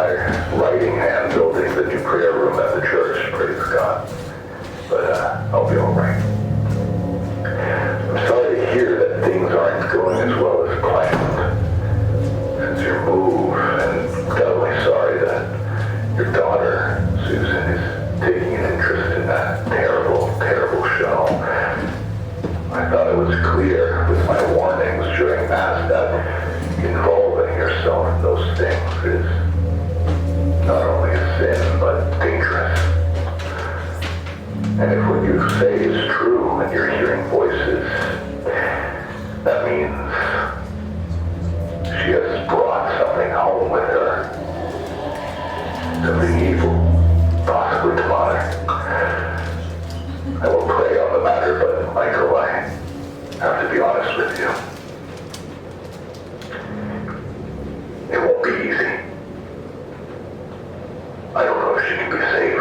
my writing hand building the new prayer room at the church, praise God. But I'll be all right. I'm sorry to hear that things aren't going as well as planned since your move, and doubly sorry that your daughter, Susan, is taking an interest in that terrible, terrible show. I thought it was clear with my warnings during Mass that involving yourself in those things is not only a sin, but dangerous. And if what you say is true and you're hearing voices, that means she has brought something home with her. Something evil, possibly demonic. I will pray on the matter, but Michael, I have to be honest with you. It won't be easy. I don't know if she can be saved.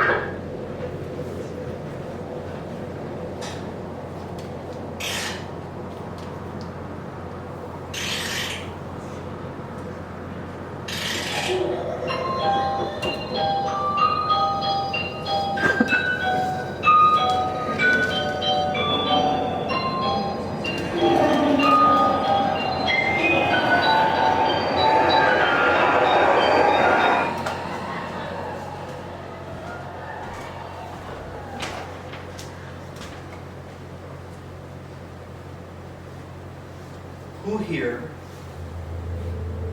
Who here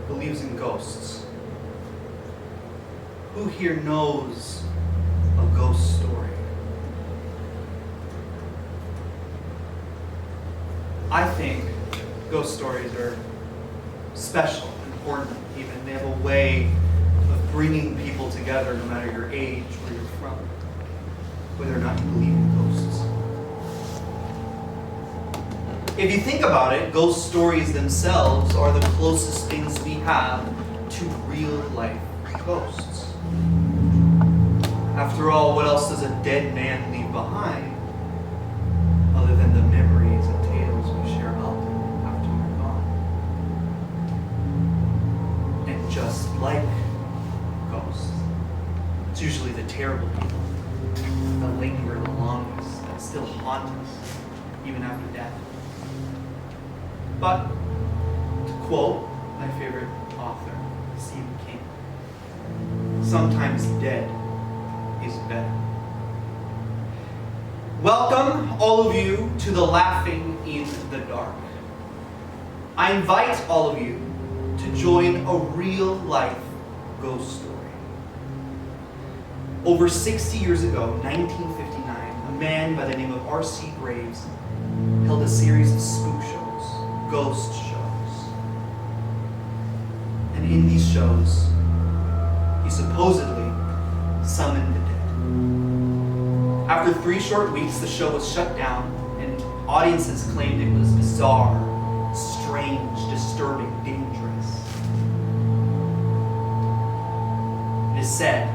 believes in ghosts? Who here knows a ghost story? I think ghost stories are special, important even. They have a way of bringing people together no matter your age, where you're from, whether or not you believe in ghosts. If you think about it, ghost stories themselves are the closest things we have to real-life ghosts. After all, what else does a dead man leave behind other than the memories and tales we share about them after we're gone? And just like ghosts, it's usually the terrible people that linger the longest, that still haunt us even after death. But, to quote my favorite author, Stephen King, sometimes dead is better. Welcome, all of you, to the Laughing in the Dark. I invite all of you to join a real-life ghost story. Over 60 years ago, 1959, a man by the name of R.C. Graves held a series of spook shows. Ghost shows. And in these shows, he supposedly summoned the dead. After 3 short weeks, the show was shut down, and audiences claimed it was bizarre, strange, disturbing, dangerous. It is said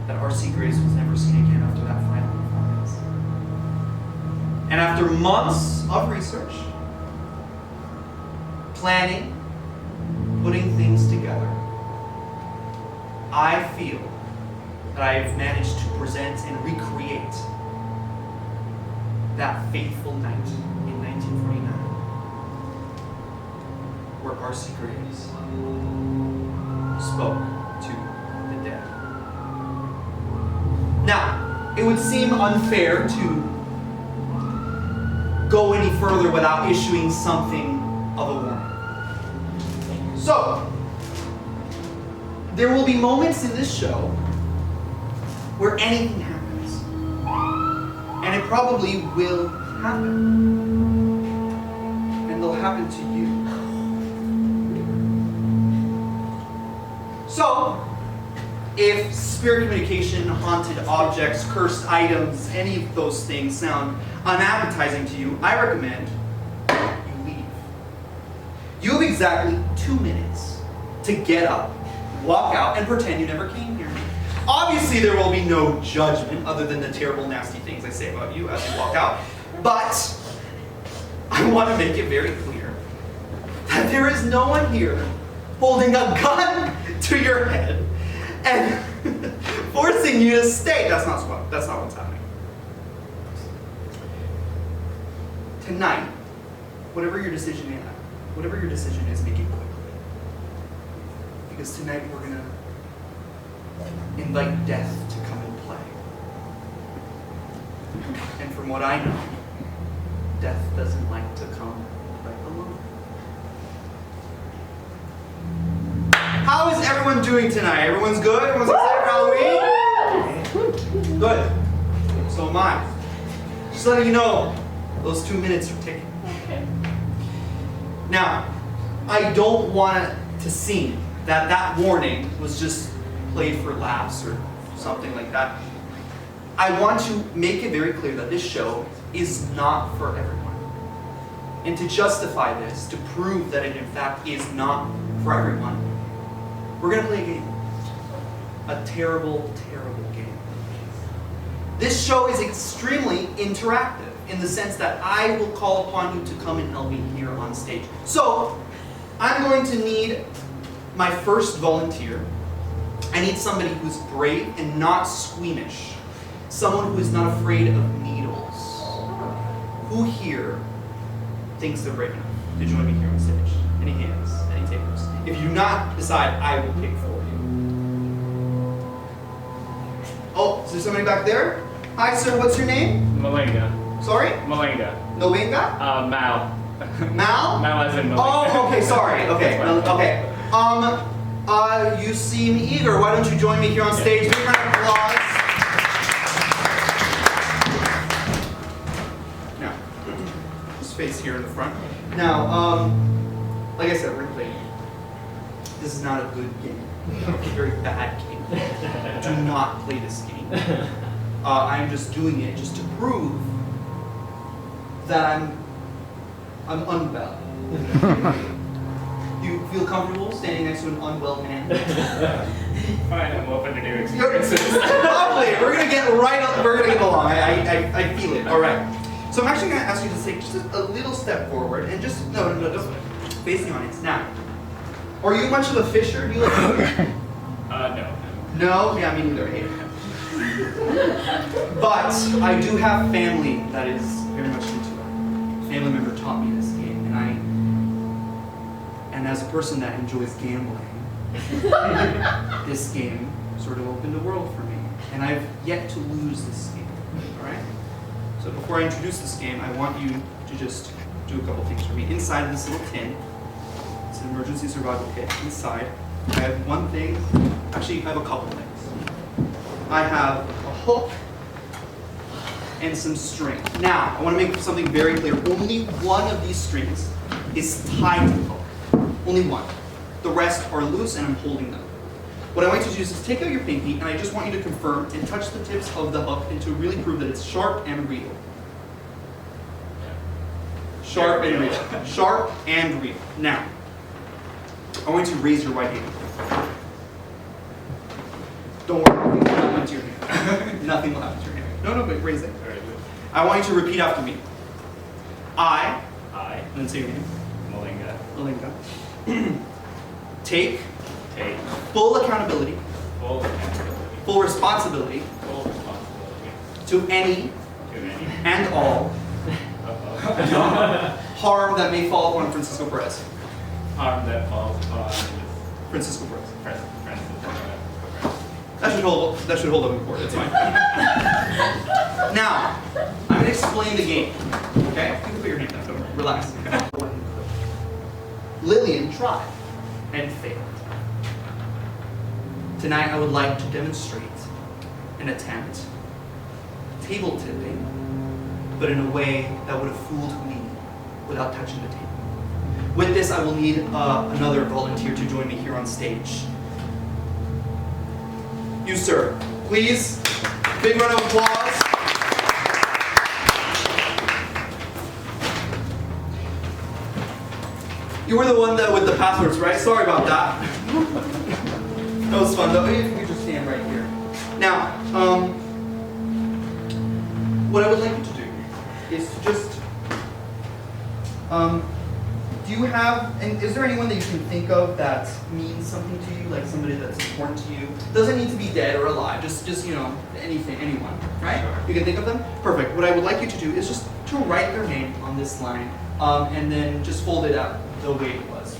that R.C. Graves was never seen again after that final performance. And after months of research, planning, putting things together, I feel that I have managed to present and recreate that fateful night in 1949 where R.C. Graves spoke to the dead. Now, it would seem unfair to go any further without issuing something of a warning. So, there will be moments in this show where anything happens. And it probably will happen. And they'll happen to you. So, if spirit communication, haunted objects, cursed items, any of those things sound unappetizing to you, I recommend you leave. You have exactly 2 minutes to get up, walk out, and pretend you never came here. Obviously, there will be no judgment other than the terrible, nasty things I say about you as you walk out. But I want to make it very clear that there is no one here holding a gun to your head and forcing you to stay. That's not what's happening. Tonight, whatever your decision is, make it quick. Because tonight we're gonna invite death to come and play. And from what I know, death doesn't like to come right alone. How is everyone doing tonight? Everyone's good? Everyone's excited for Halloween? Good. So am I. Just letting you know, those 2 minutes are ticking. Okay. Now, I don't want to seem that warning was just played for laughs or something like that. I want to make it very clear that this show is not for everyone. And to justify this, to prove that it in fact is not for everyone, we're going to play a game. A terrible, terrible game. This show is extremely interactive in the sense that I will call upon you to come and help me here on stage. So, I'm going to need my first volunteer. I need somebody who's brave and not squeamish. Someone who is not afraid of needles. Who here thinks they're brave enough to join me here on stage? Any hands? Any takers? If you do not decide, I will pick for you. Oh, is there somebody back there? Hi, sir. What's your name? Malinga. Sorry? Malinga. Novenga? Mal. Mal? Mal as in Malinga. Oh, okay. Sorry. Okay. Okay. You seem eager. Why don't you join me here on stage? Big round of applause. Now, just face here in the front. Now, like I said, we're gonna play a game. This is not a good game. It's a very bad game. Do not play this game. I'm just doing it just to prove that I'm unwell. You feel comfortable standing next to an unwell man? Fine, I'm open to new experiences. Lovely. We're gonna get along. I feel it. All right. So I'm actually gonna ask you to take just a little step forward and just no, don't face the audience now. Are you much of a fisher? Do you like? No. No. Yeah, me neither. I hate it. But I do have family that is very much into it. A family member taught me this game, and as a person that enjoys gambling, this game sort of opened a world for me, and I've yet to lose this game. All right. So before I introduce this game, I want you to just do a couple things for me. Inside of this little tin, it's an emergency survival kit. Inside, I have one thing. Actually, I have a couple things. I have a hook and some string. Now, I want to make something very clear. Only one of these strings is tied to the hook. Only one. The rest are loose and I'm holding them. What I want you to do is take out your pinky and I just want you to confirm and touch the tips of the hook and to really prove that it's sharp and real. Sharp and real. Sharp and real. Now, I want you to raise your right hand. Don't worry, nothing will happen to your hand. Nothing will happen to your hand. No, but raise it. I want you to repeat after me. I, and then say your name. Malinga. Take full accountability, full responsibility to any and all harm that may fall upon Francisco Perez. Harm that falls upon Francisco Perez. Francisco. That should hold up in court. It's fine. Now, I'm going to explain the game. Okay? You can put your hand down. Don't relax. Lillian tried and failed. Tonight, I would like to demonstrate an attempt table tipping, but in a way that would have fooled me without touching the table. With this, I will need another volunteer to join me here on stage. You, sir. Please, big round of applause. You were the one with the passwords, right? Sorry about that. That was fun, though. If you could just stand right here. Now, what I would like you to do is to just, do you have And is there anyone that you can think of that means something to you, like somebody that's important to you? Doesn't need to be dead or alive, just anything, anyone, right? Sure. You can think of them? Perfect. What I would like you to do is just to write their name on this line, and then just fold it up the way it was.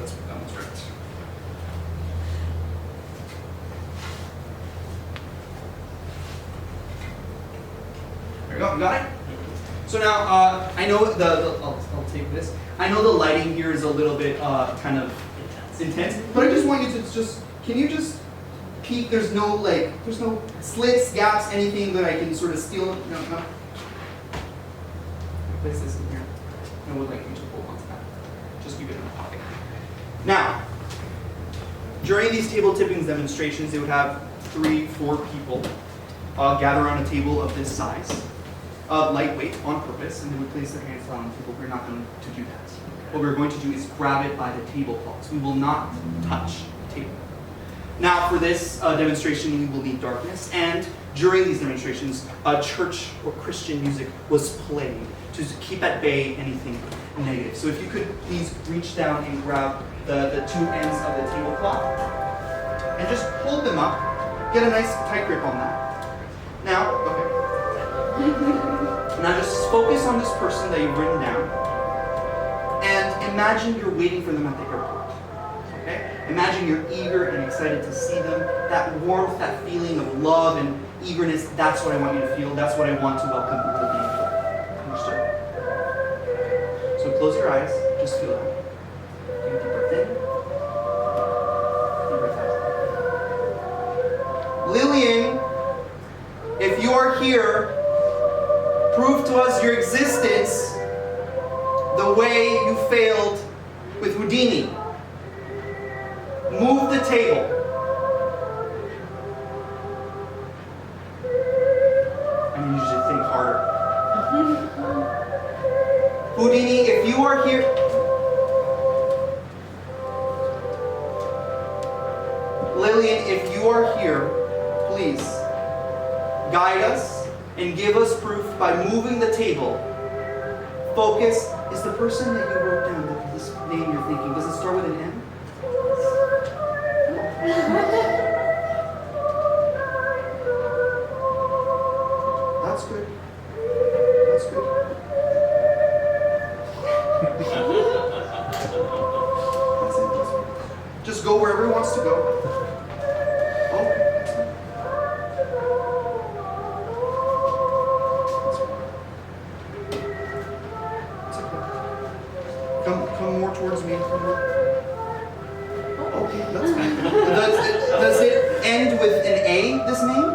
Let's demonstrate. There you go, you got it? So now, I know I'll take this. I know the lighting here is a little bit kind of intense, but I just want you to can you just peek? There's no slits, gaps, anything that I can sort of steal. No. Place this in here. I would like you to hold on to that. Just keep it in the pocket. Now, during these table tippings demonstrations, they would have 3-4 people gather around a table of this size. Lightweight on purpose, and they would place their hands down on the table. We're not going to do that. What we're going to do is grab it by the tablecloths. We will not touch the table. Now, for this demonstration, we will need darkness, and during these demonstrations, church or Christian music was played to keep at bay anything negative. So if you could please reach down and grab the two ends of the tablecloth, and just hold them up. Get a nice tight grip on that. Now, okay. Now just focus on this person that you've written down, and imagine you're waiting for them at the airport. Okay? Imagine you're eager and excited to see them. That warmth, that feeling of love and eagerness, that's what I want you to feel. That's what I want to welcome you to be. Understood? So close your eyes, just feel that. Take a deep breath in. Deep breath out. Lillian, if you are here, prove to us your existence the way you failed with Houdini. Move the table. I need you to think harder. Houdini, if you are here... Lillian, if you are here, please guide us and give us proof by moving the table. Focus. Is the person that you wrote down, this name you're thinking, does it start with an M? That's good. That's good. That's it. Just go wherever he wants to go. Come more towards me. Okay, that's fine. Does it end with an A, this name?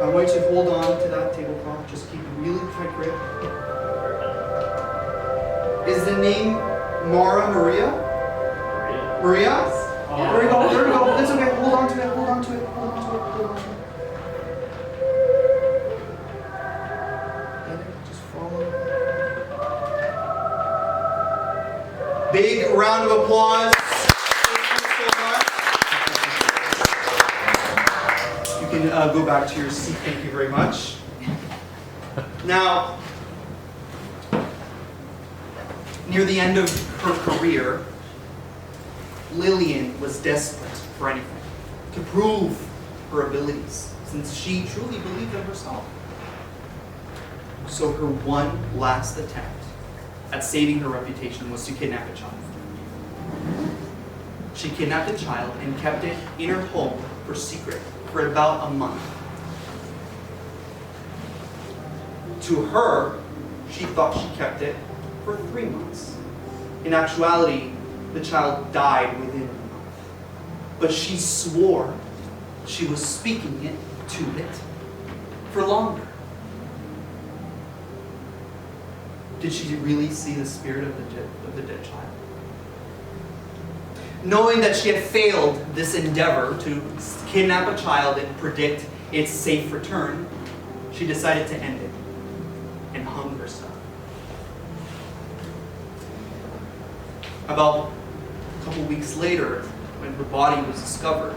I want you to hold on to that tablecloth. Just keep a really tight grip. Is the name Mara Maria? Maria? There we go, there we go. That's okay. Hold on to it, hold on to it, hold on to it, hold on to it. Big round of applause. Thank you so much. You can go back to your seat. Thank you very much. Now, near the end of her career, Lillian was desperate for anything to prove her abilities, since she truly believed in herself. So her one last attempt at saving her reputation was to kidnap a child. She kidnapped a child and kept it in her home for secret for about a month. To her, she thought she kept it for 3 months. In actuality, the child died within a month. But she swore she was speaking it to it for longer. Did she really see the spirit of the dead child? Knowing that she had failed this endeavor to kidnap a child and predict its safe return, she decided to end it and hung herself. About a couple weeks later, when her body was discovered,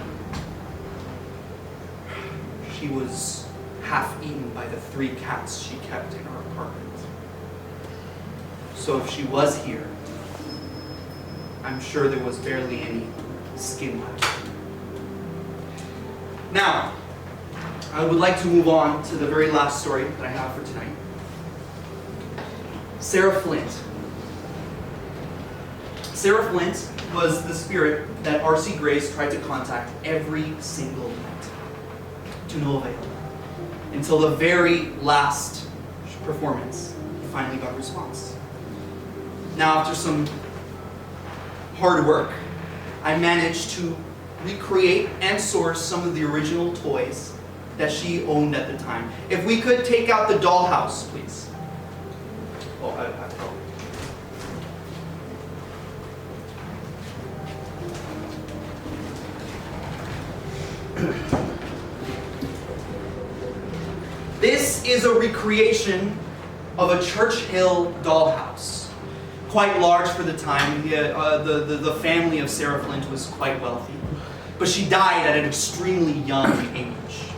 she was half eaten by the 3 cats she kept in her apartment. So if she was here, I'm sure there was barely any skin left. Now, I would like to move on to the very last story that I have for tonight. Sarah Flint. Sarah Flint was the spirit that R.C. Grace tried to contact every single night, to no avail. Until the very last performance, he finally got a response. Now, after some hard work, I managed to recreate and source some of the original toys that she owned at the time. If we could take out the dollhouse, please. Oh, oh. This is a recreation of a Churchill dollhouse. Quite large for the time. The family of Sarah Flint was quite wealthy. But she died at an extremely young age.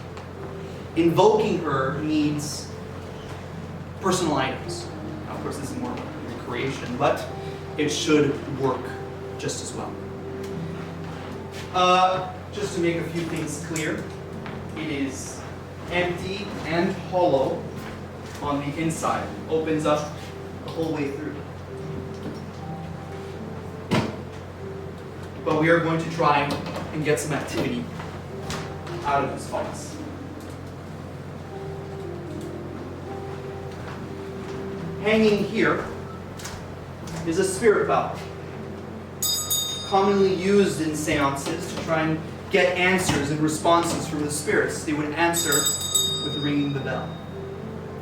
Invoking her needs personal items. Now, of course, this is more recreation, but it should work just as well. Just to make a few things clear, it is empty and hollow on the inside. Opens up the whole way through. But we are going to try and get some activity out of this box. Hanging here is a spirit bell, commonly used in seances to try and get answers and responses from the spirits. They would answer with ringing the bell,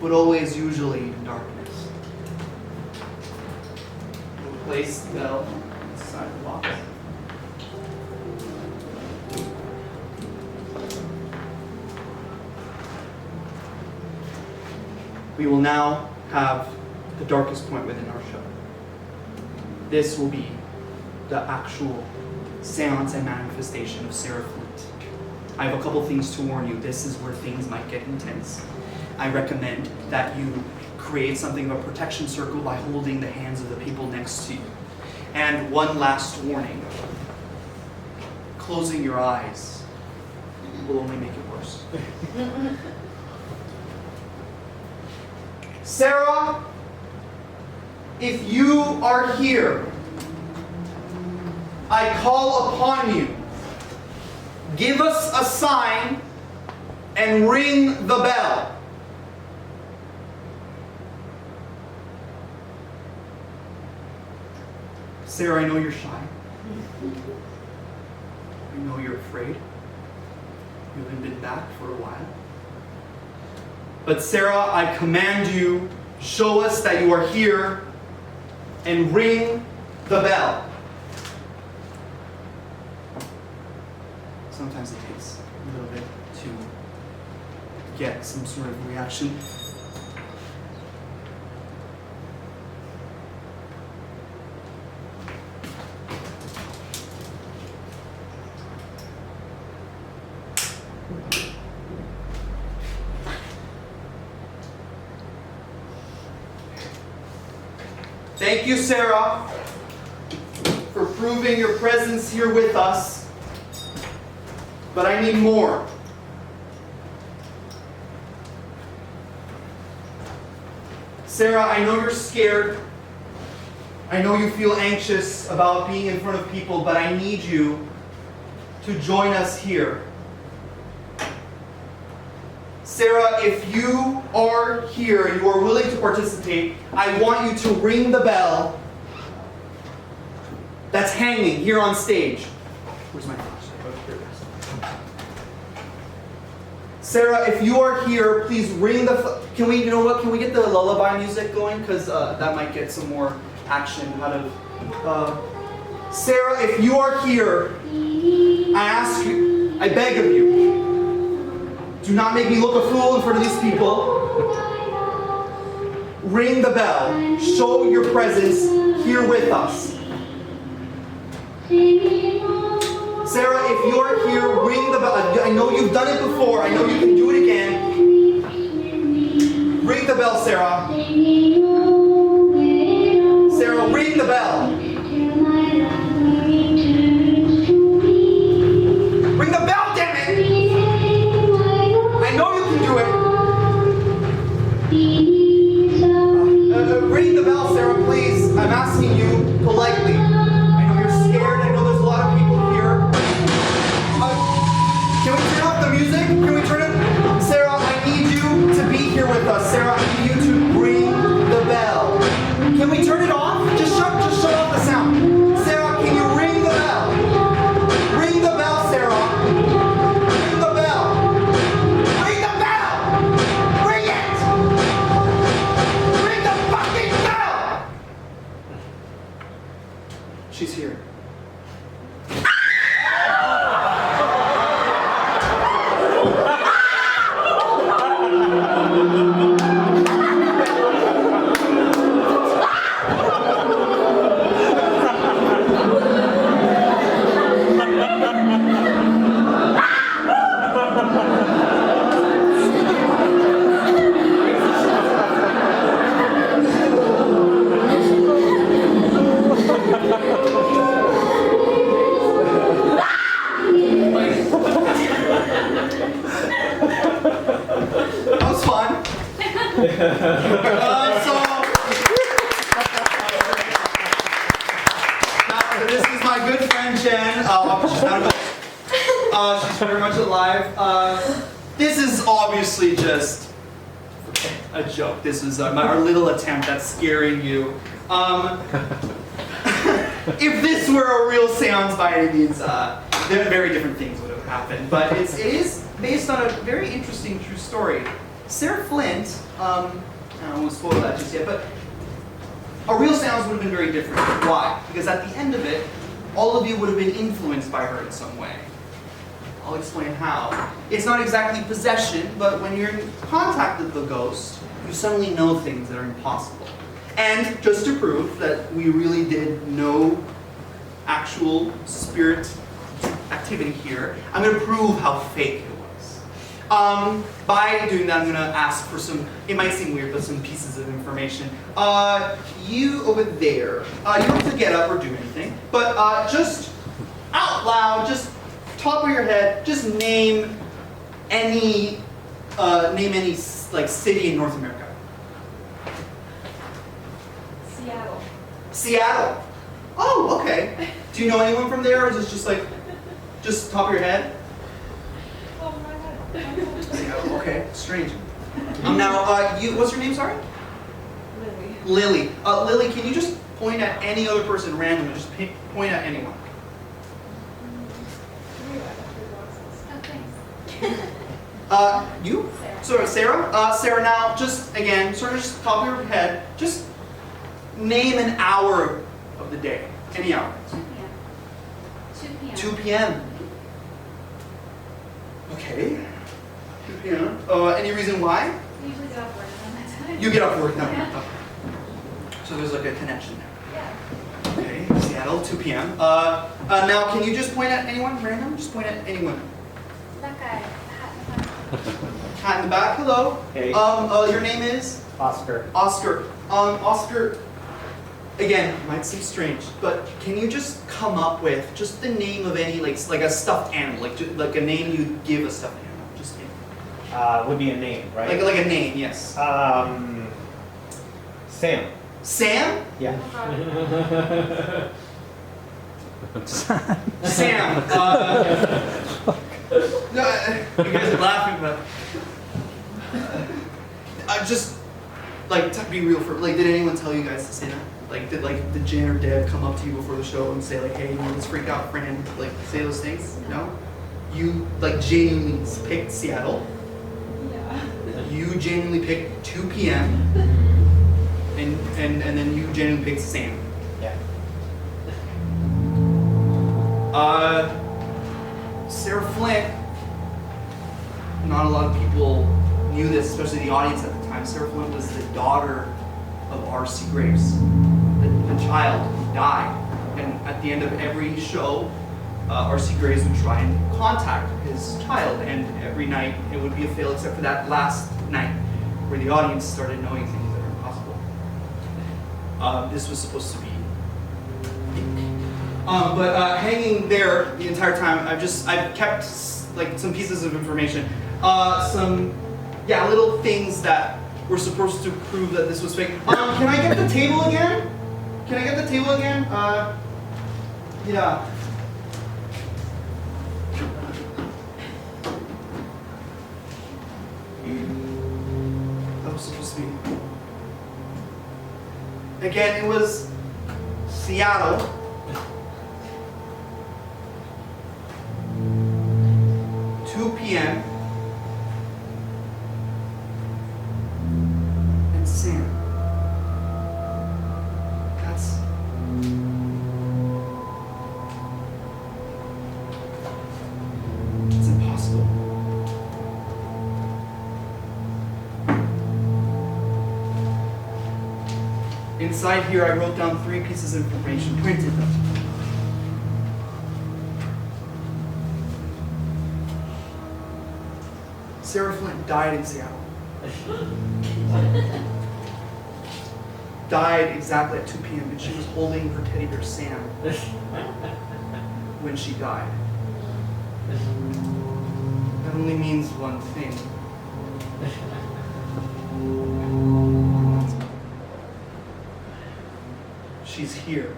but always usually in darkness. We'll place the bell inside the box. We will now have the darkest point within our show. This will be the actual seance and manifestation of Sarah Flint. I have a couple things to warn you. This is where things might get intense. I recommend that you create something of a protection circle by holding the hands of the people next to you. And one last warning. Closing your eyes will only make it worse. Sarah, if you are here, I call upon you. Give us a sign and ring the bell. Sarah, I know you're shy. I know you're afraid. You haven't been back for a while. But Sarah, I command you, show us that you are here and ring the bell. Sometimes it takes a little bit to get some sort of reaction. Thank you, Sarah, for proving your presence here with us. But I need more. Sarah, I know you're scared. I know you feel anxious about being in front of people, but I need you to join us here. Sarah, if you are here and you are willing to participate, I want you to ring the bell that's hanging here on stage. Where's my flashlight? Sarah, if you are here, please ring the... Can we, you know what, can we get the lullaby music going? Because that might get some more action out of... Sarah, if you are here, I ask you, I beg of you, do not make me look a fool in front of these people. Ring the bell. Show your presence here with us. Sarah, if you're here, ring the bell. I know you've done it before. I know you can do it again. Ring the bell, Sarah. Sarah, ring the bell. Ring the bell, damn it! I know you can do it. Ring the bell, Sarah, please. I'm asking you politely. I know you're scared. I know there's a lot of people here. Can we turn off the music? Can we turn it? Sarah, I need you to be here with us. Sarah, I need you to ring the bell. Can we turn it off? Just shut off the sound. Sarah, can you ring the bell? Ring the bell, Sarah. Ring the bell. Ring the bell! Ring it! Ring the fucking bell! She's here. That was fun. This is my good friend Jen. She's very much alive. This is obviously just a joke. This is our little attempt at scaring you. If this were a real seance by any means, very different things would have happened. But it is based on a very interesting true story. Sarah Flint, I won't spoil that just yet, but a real seance would have been very different. Why? Because at the end of it, all of you would have been influenced by her in some way. I'll explain how. It's not exactly possession, but when you're in contact with the ghost, you suddenly know things that are impossible. And just to prove that we really did no actual spirit activity here, I'm going to prove how fake it was. By doing that, I'm going to ask for some, it might seem weird, but some pieces of information. You over there, you don't have to get up or do anything, but just out loud, just top of your head, just name any like city in North America. Seattle. Seattle. Oh, okay. Do you know anyone from there, or is this just like, just top of your head? Oh my god. Seattle. Okay, strange. Now, what's your name? Sorry. Lily. Lily. Lily, can you just point at any other person randomly? Just point at anyone. Oh, thanks. You? Sarah. Sorry, Sarah. Sarah. Now, just again, sort of just top of your head. Just name an hour of the day. Any hour. 2 p.m. 2 p.m. 2 p.m. Okay. 2 p.m. Any reason why? I usually get off work around that time. You get off work now. Yeah. So there's like a connection there. Yeah. Okay, Seattle, 2 p.m. Now, can you just point at anyone random? Just point at anyone. That guy. Hat in the front. Hat in the back. Hello. Hey. Your name is Oscar. Oscar. Oscar. Again, might seem strange, but can you just come up with just the name of any like a stuffed animal, like a name you'd give a stuffed animal? Just name. Would be a name, right? Like a name, yes. Sam. Sam. Yeah. Oh god. Sam. No, you guys are laughing, but just like to be real for like, did anyone tell you guys to say that? Like, did Jen or Deb come up to you before the show and say like, hey, you know, let's freak out friend, like say those things? No. You like genuinely picked Seattle. Yeah. You genuinely picked 2 p.m. and then you genuinely picked Sam. Yeah. Sarah Flint. Not a lot of people knew this, especially the audience at the time. Sarah Flint was the daughter of R.C. Graves, the child who died. And at the end of every show, R.C. Graves would try and contact his child, and every night it would be a fail except for that last night where the audience started knowing things that are impossible. This was supposed to be but hanging there the entire time, I've kept like some pieces of information, some little things that were supposed to prove that this was fake. Can I get the table again? Can I get the table again? Yeah. That was supposed to be. Again, it was Seattle. PM and Sam. It's impossible. Inside here, I wrote down 3 pieces of information, printed them. Sarah Flint died in Seattle. Died exactly at 2 p.m. and she was holding her teddy bear Sam when she died. That only means one thing. She's here.